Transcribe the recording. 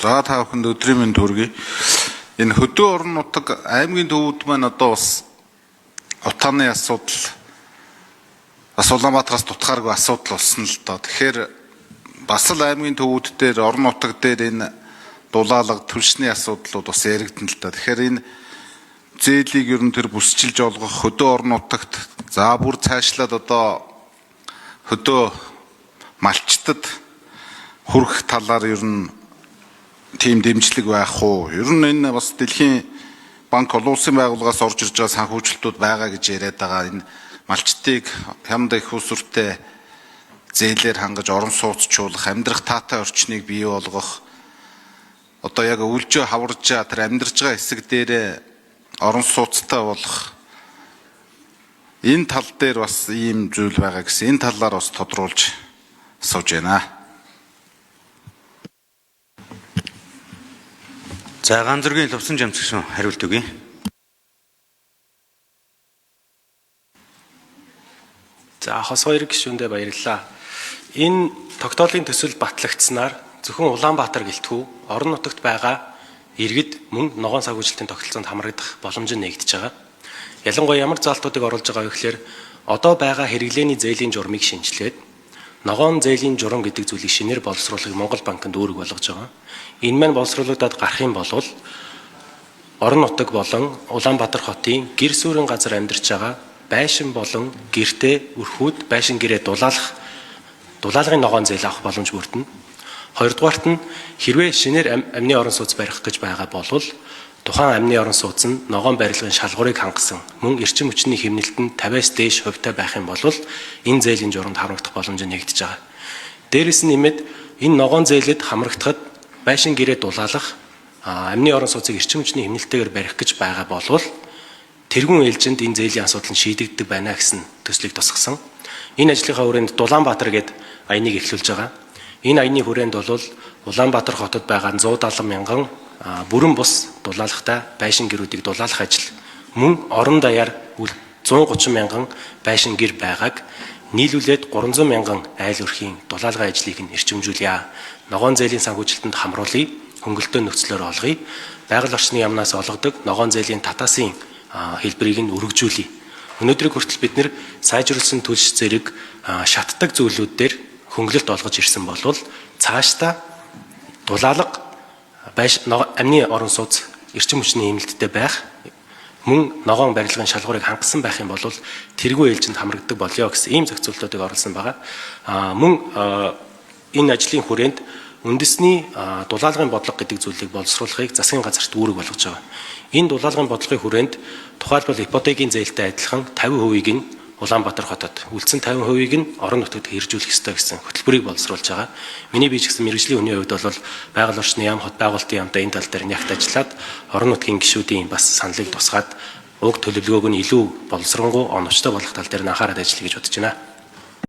За та бүхэнд өдрийн мэнд хүргэе. Энэ хөдөө орон нутаг аймгийн төвүүд маань одоо бас утааны асуудал Улаанбаатараас дутхааргүй асуудал болсон л доо. Тэгэхээр бас л аймгийн төвүүд дээр орон нутаг дээр энэ дулаалга түлшний асуудлууд бас яригдана л доо. Тэгэхээр энэ зээлийг ер нь тэр бүсчилж олгох хөдөө орон нутагт за бүр цаашлаад одоо хөдөө малчтад хүрэх талаар ер нь тийм дэмжлэг байх уу? Ер нь энэ бас дэлхийн банк олон улсын байгууллагаас орж ирж байгаа санхүүжилтүүд байгаа гэж яриад байгаа. Энэ малчтыг хямд их усүртэй зээлээр хангаж орон сууцчуулах, амьдрах таатай орчныг бий болгох, одоо яг өвлжөө хаваржаа тэр амьдарч байгаа хэсэг дээрээ орон сууцтай болох энэ тал дээр бас ийм зүйл байгаа гэсэн энэ талаар бас тодруулж асууж байна. За Ганзүргийн Лувсан Жамцгшин хариулт өгье. За хос хоёр гишүүндээ баярлалаа. Энэ тогтоолын төсөл батлагдсанаар зөвхөн Улаанбаатар гэлтгүү орон нутагт байгаа иргэд мөн ногоон санхүүжилтийн тогтолцоонд хамрагдах боломж нь нэгдэж байгаа. Ялангуяа ямар заалтуудыг оруулж байгаа вэ гэхээр одоо байгаа хэрэглээний зээлийн журмыг шинжилээд ногоон зээлийн журам гэдэг зүйлийг шинээр боловсруулахыг Монгол банкнд үүрэг болгож байгаа. Энэ маань боловсруулагдаад гарах юм бол орон нутаг болон Улаанбаатар хотын гэр сүрэн газар амьдарч байгаа байшин болон гэртээ өрхүүд байшин гэрээ дулаалгын ногоон зээл авах боломж бүрдэнэ. Хоёрдугаарт нь хэрвээ шинээр амны орон сууц барих гэж байгаа бол тухайн амны орон сууц нь ногоон барилгын шалгуурыг хангасан мөн эрчим хүчний хэмнэлтэнд 50-аас дээш хувьтай байх юм бол энэ зээлийн журамд хамрагдах боломж нэгдэж байгаа. Дээрээс нь нэмээд энэ ногоон зээлэд хамрагдахад байшин гэрээ дулаалах амны орон сууцыг эрчим хүчний хэмнэлтэйгээр барих гэж байгаа бол тэргүүн ээлжинд энэ зээлийн асуудал нь шийдэгддэг байна гэсэн төслийг тусгасан. Энэ ажлынхаа хүрээнд Дулаанбаатар гээд аяныг эхлүүлж байгаа. Энэ аяны хүрээнд бол Улаанбаатар хотод байгаа 170 мянган бүрэн бус дулаалгатай байшин гэрүүдийг дулаалах ажил мөн орон даяар 130 мянган байшин гэр байгааг нийлүүлээд 300 мянган айл өрхийн дулаалгын ажлыг нь эрчимжүүлье. Ногоон зээлийн санхүүжилтэнд хамруулъя, хөнгөлөлтөө нөхцлөөр олгоё. Байгаль орчны яамнаас олгодог ногоон зээлийн татаасын хэлбэрийг нь өргөжүүлье. Өнөөдрийг хүртэл бид нэр сайжруулсан төлш зэрэг шатдаг зүйлүүд дээр хөнгөлөлт олгож ирсэн бол цаашдаа дулаалга амны орон сууц эрчим хүчний хэмнэлттэй байх мөн ногоон барилгын шалгуурыг хангасан байх юм бол тэргүй ээлжинд хамрагддаг болёо гэсэн ийм зохицуултуудыг оруулсан байгаа. Мөн энэ ажлын хүрээнд үндэсний дулаалгын бодлого гэдэг зүйлийг боловсруулахыг засгийн газарт үүрэг болгож байгаа. Энэ дулаалгын бодлогын хүрээнд тухайлбал ипотекийн зээлтэй адилхан 50%-ийг нь Улаанбаатар хотод, үлдсэн 50%-ийг нь орон нутагт хэрэгжүүлэх ёстой гэсэн хөтөлбөрийг боловсруулж байгаа. Миний бие ч гэсэн мэргэжлийн хүний хувьд бол байгаль орчны яам, хот байгуулалтын яамтай энэ тал дээр нягт ажиллаад орон нутгийн гишүүдийн бас саналыг тусгаад уг төлөвлөгөөг нь илүү боловсронгуй оновчтой болох тал дээр нь анхаарал ажиллая гэж бодож байна.